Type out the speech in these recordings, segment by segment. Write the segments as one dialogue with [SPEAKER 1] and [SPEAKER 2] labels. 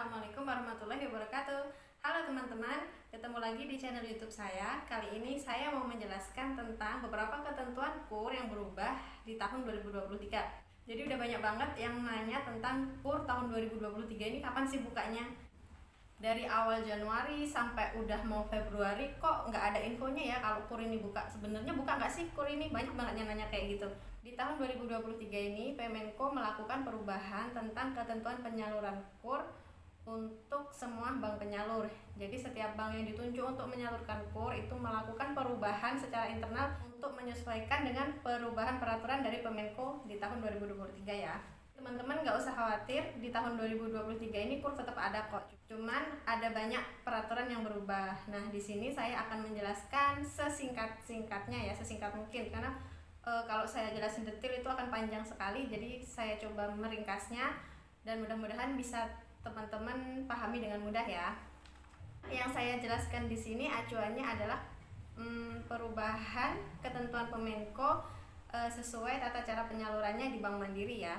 [SPEAKER 1] Assalamualaikum warahmatullahi wabarakatuh. Halo teman-teman, ketemu lagi di channel YouTube saya. Kali ini saya mau menjelaskan tentang beberapa ketentuan KUR yang berubah di tahun 2023. Jadi udah banyak banget yang nanya tentang KUR tahun 2023 ini kapan sih bukanya? Dari awal Januari sampai udah mau Februari kok nggak ada infonya ya kalau KUR ini buka. Sebenarnya buka nggak sih KUR ini? Banyak banget yang nanya kayak gitu. Di tahun 2023 ini Pemenko melakukan perubahan tentang ketentuan penyaluran KUR untuk semua bank penyalur. Jadi setiap bank yang ditunjuk untuk menyalurkan KUR itu melakukan perubahan secara internal untuk menyesuaikan dengan perubahan peraturan dari Pemenko di tahun 2023 ya. Teman-teman nggak usah khawatir, di tahun 2023 ini KUR tetap ada kok. Cuman ada banyak peraturan yang berubah. Nah, di sini saya akan menjelaskan sesingkat-singkatnya ya, sesingkat mungkin karena kalau saya jelasin detail itu akan panjang sekali. Jadi saya coba meringkasnya dan mudah-mudahan bisa teman-teman pahami dengan mudah ya. Yang saya jelaskan di sini acuannya adalah perubahan ketentuan Pemenko sesuai tata cara penyalurannya di Bank Mandiri ya.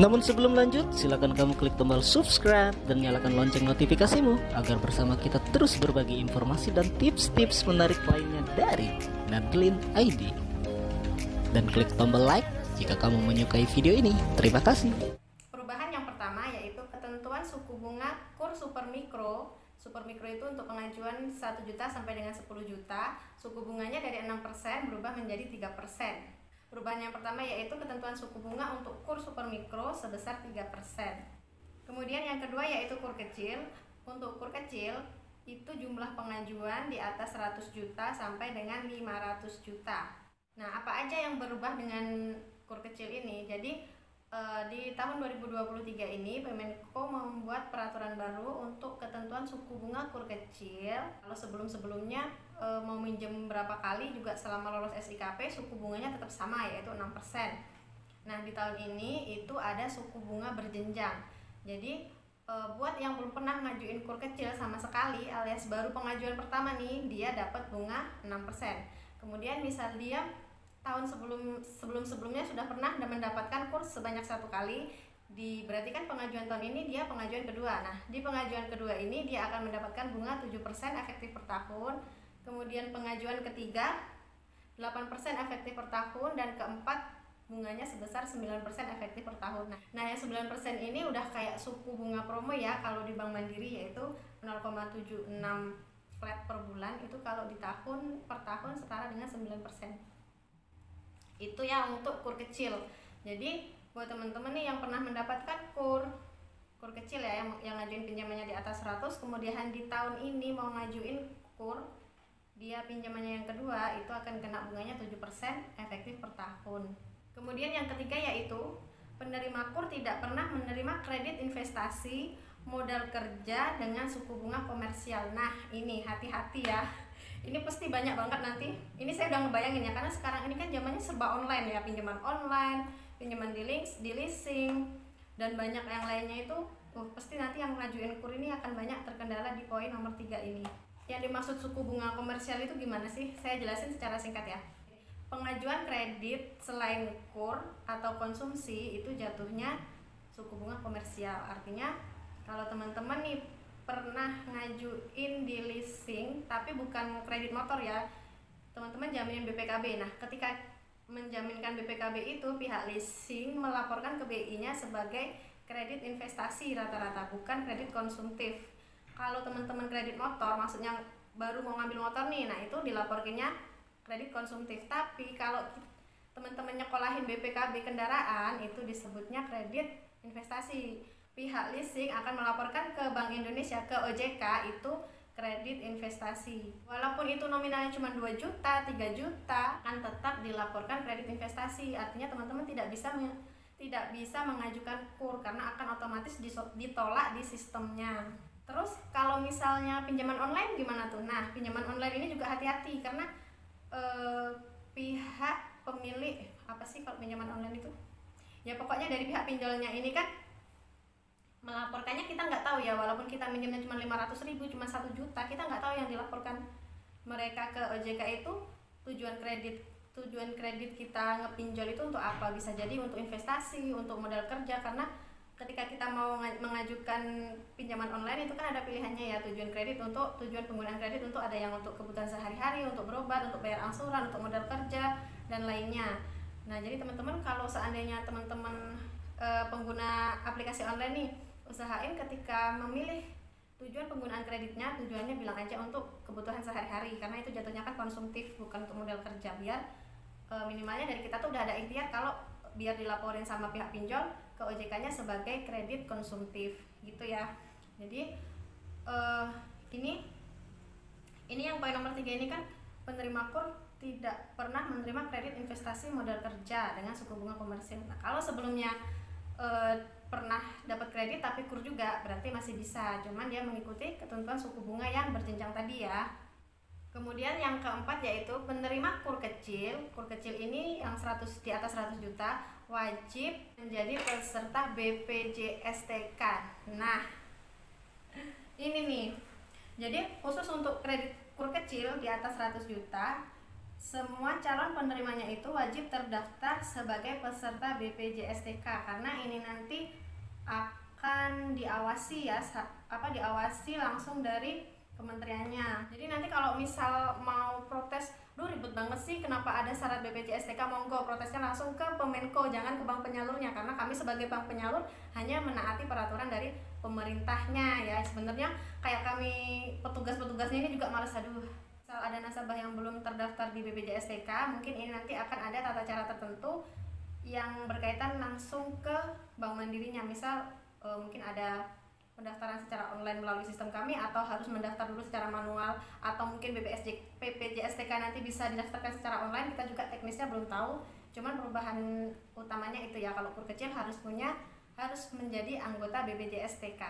[SPEAKER 2] Namun sebelum lanjut, silakan kamu klik tombol subscribe dan nyalakan lonceng notifikasimu agar bersama kita terus berbagi informasi dan tips-tips menarik lainnya dari Nadlin ID. Dan klik tombol like jika kamu menyukai video ini. Terima kasih.
[SPEAKER 1] Perubahan yang pertama yaitu ketentuan suku bunga KUR Super Mikro. Super Mikro itu untuk pengajuan 1 juta sampai dengan 10 juta. Suku bunganya dari 6% berubah menjadi 3%. Perubahan yang pertama yaitu ketentuan suku bunga untuk KUR Super Mikro sebesar 3%. Kemudian yang kedua yaitu KUR kecil. Untuk KUR kecil itu jumlah pengajuan di atas 100 juta sampai dengan 500 juta. Nah, apa aja yang berubah dengan KUR kecil ini? Jadi di tahun 2023 ini Pemenko membuat peraturan baru untuk ketentuan suku bunga KUR kecil. Kalau sebelum-sebelumnya mau minjem berapa kali juga selama lolos SIKP suku bunganya tetap sama yaitu 6%. Nah, di tahun ini itu ada suku bunga berjenjang. Jadi buat yang belum pernah ngajuin KUR kecil sama sekali alias baru pengajuan pertama nih, dia dapat bunga 6%. Kemudian misal dia tahun sebelumnya sudah pernah dan mendapatkan KUR sebanyak 1 kali, berarti kan pengajuan tahun ini dia pengajuan kedua. Nah, di pengajuan kedua ini dia akan mendapatkan bunga 7% efektif per tahun. Kemudian pengajuan ketiga 8% efektif per tahun, dan keempat bunganya sebesar 9% efektif per tahun. Nah, yang 9% ini udah kayak suku bunga promo ya kalau di Bank Mandiri, yaitu 0,76 flat per bulan. Itu kalau di tahun per tahun setara dengan 9%. Itu ya untuk KUR kecil. Jadi buat teman-teman nih yang pernah mendapatkan KUR kecil ya, yang ngajuin pinjamannya di atas 100, kemudian di tahun ini mau ngajuin KUR, dia pinjamannya yang kedua itu akan kena bunganya 7% efektif per tahun. Kemudian yang ketiga yaitu penerima KUR tidak pernah menerima kredit investasi modal kerja dengan suku bunga komersial. Nah, ini hati-hati ya. Ini pasti banyak banget nanti. Ini saya udah ngebayangin ya, karena sekarang ini kan zamannya serba online ya, pinjaman online, pinjaman di leasing, dan banyak yang lainnya itu. Pasti nanti yang ngajuin KUR ini akan banyak terkendala di poin nomor 3 ini. Yang dimaksud suku bunga komersial itu gimana sih? Saya jelasin secara singkat ya. Pengajuan kredit selain KUR atau konsumsi itu jatuhnya suku bunga komersial. Artinya kalau teman-teman nih pernah ngajuin di leasing tapi bukan kredit motor ya, teman-teman jaminin BPKB. Nah, ketika menjaminkan BPKB itu pihak leasing melaporkan ke BI-nya sebagai kredit investasi rata-rata, bukan kredit konsumtif. Kalau teman-teman kredit motor, maksudnya baru mau ngambil motor nih, nah itu dilaporkannya kredit konsumtif. Tapi kalau teman-teman nyekolahin BPKB kendaraan, itu disebutnya kredit investasi. Pihak leasing akan melaporkan ke Bank Indonesia, ke OJK, itu kredit investasi. Walaupun itu nominalnya cuma 2 juta, 3 juta, kan tetap dilaporkan kredit investasi. Artinya teman-teman tidak bisa mengajukan KUR karena akan otomatis ditolak di sistemnya. Terus kalau misalnya pinjaman online gimana tuh? Nah, pinjaman online ini juga hati-hati karena pihak pemilik, apa sih kalau pinjaman online itu? Ya pokoknya dari pihak pinjolnya ini kan melaporkannya kita nggak tahu ya, walaupun kita minjemnya cuma 500.000, cuma 1 juta, kita nggak tahu yang dilaporkan mereka ke OJK itu tujuan kredit kita ngepinjol itu untuk apa. Bisa jadi untuk investasi, untuk modal kerja, karena ketika kita mau mengajukan pinjaman online itu kan ada pilihannya ya, tujuan kredit untuk tujuan penggunaan kredit untuk ada yang untuk kebutuhan sehari-hari, untuk berobat, untuk bayar angsuran, untuk modal kerja dan lainnya. Nah, jadi teman-teman kalau seandainya teman-teman pengguna aplikasi online nih, usahain ketika memilih tujuan penggunaan kreditnya, tujuannya bilang aja untuk kebutuhan sehari-hari, karena itu jatuhnya kan konsumtif bukan untuk modal kerja. Biar minimalnya dari kita tuh udah ada ikhtiar kalau biar dilaporin sama pihak pinjol ke OJK-nya sebagai kredit konsumtif gitu ya. Jadi ini yang poin nomor 3 ini kan penerima KUR tidak pernah menerima kredit investasi modal kerja dengan suku bunga komersil. Nah, kalau sebelumnya pernah dapat kredit tapi KUR juga, berarti masih bisa, cuman dia mengikuti ketentuan suku bunga yang berjenjang tadi ya. Kemudian yang keempat yaitu penerima KUR kecil. KUR kecil ini yang di atas 100 juta wajib menjadi peserta BPJS TK. Nah, ini nih. Jadi khusus untuk kredit KUR kecil di atas 100 juta, semua calon penerimanya itu wajib terdaftar sebagai peserta BPJS TK, karena ini nanti akan diawasi ya, diawasi langsung dari kementeriannya. Jadi nanti kalau misal mau protes, duh ribet banget sih kenapa ada syarat BPJS TK, monggo protesnya langsung ke Pemenko, jangan ke bank penyalurnya, karena kami sebagai bank penyalur hanya menaati peraturan dari pemerintahnya ya. Sebenarnya kayak kami petugas-petugasnya ini juga males, aduh misal ada nasabah yang belum terdaftar di BPJS TK, mungkin ini nanti akan ada tata cara tertentu yang berkaitan langsung ke Bank Mandirinya. Misal mungkin ada pendaftaran secara online melalui sistem kami, atau harus mendaftar dulu secara manual, atau mungkin BPJS TK nanti bisa didaftarkan secara online, kita juga teknisnya belum tahu. Cuman perubahan utamanya itu ya, kalau KUR kecil harus menjadi anggota BPJS TK.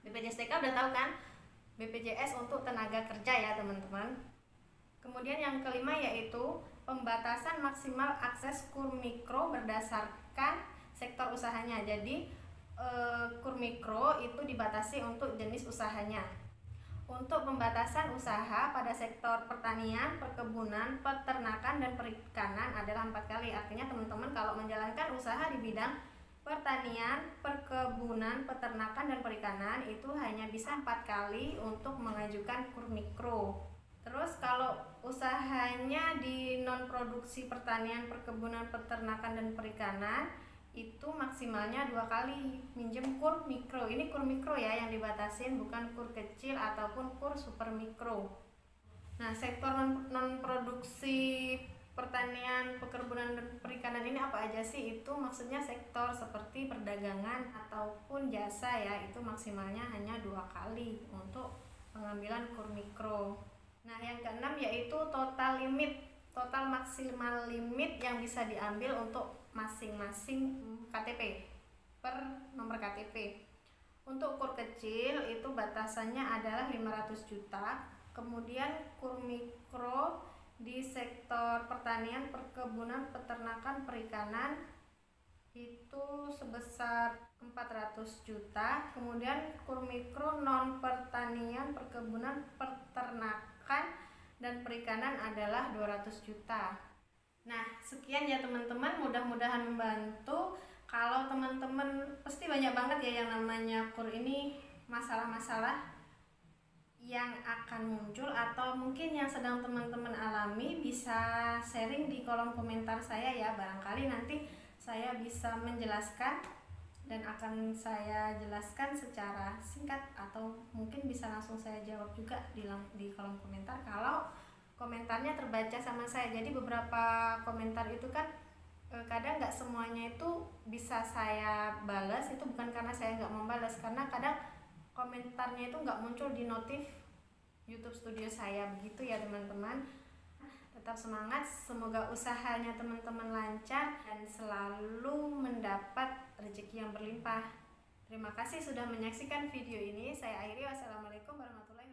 [SPEAKER 1] BPJS TK udah tahu kan, BPJS untuk tenaga kerja ya teman-teman. Kemudian yang kelima yaitu pembatasan maksimal akses KUR mikro berdasarkan sektor usahanya. Jadi KUR mikro itu dibatasi untuk jenis usahanya. Untuk pembatasan usaha pada sektor pertanian, perkebunan, peternakan, dan perikanan adalah 4 kali. Artinya teman-teman kalau menjalankan usaha di bidang pertanian, perkebunan, peternakan, dan perikanan itu hanya bisa 4 kali untuk mengajukan KUR mikro. Terus kalau usahanya di non produksi pertanian, perkebunan, peternakan, dan perikanan itu maksimalnya 2 kali minjem KUR mikro. Ini KUR mikro ya yang dibatasin, bukan KUR kecil ataupun KUR super mikro. Nah, sektor non produksi pertanian, perkebunan, dan perikanan ini apa aja sih? Itu maksudnya sektor seperti perdagangan ataupun jasa ya, itu maksimalnya hanya 2 kali untuk pengambilan KUR mikro. Nah, yang keenam yaitu total maksimal limit yang bisa diambil untuk masing-masing KTP per nomor KTP. Untuk KUR kecil itu batasannya adalah 500 juta. Kemudian KUR mikro di sektor pertanian, perkebunan, peternakan, perikanan itu sebesar 400 juta. Kemudian KUR mikro non pertanian, perkebunan, peternakan, dan perikanan adalah 200 juta. Nah, sekian ya teman-teman, mudah-mudahan membantu. Kalau teman-teman pasti banyak banget ya yang namanya KUR ini, masalah-masalah yang akan muncul atau mungkin yang sedang teman-teman alami, bisa sharing di kolom komentar saya ya. Barangkali nanti saya bisa menjelaskan dan akan saya jelaskan secara singkat, atau mungkin bisa langsung saya jawab juga di kolom komentar kalau komentarnya terbaca sama saya. Jadi beberapa komentar itu kan kadang nggak semuanya itu bisa saya balas. Itu bukan karena saya nggak membalas, karena kadang komentarnya itu nggak muncul di notif YouTube Studio saya. Begitu ya teman-teman. Tetap semangat, semoga usahanya teman-teman lancar dan selalu mendapat rezeki yang berlimpah. Terima kasih sudah menyaksikan video ini. Saya akhiri. Wassalamualaikum warahmatullahi wabarakatuh.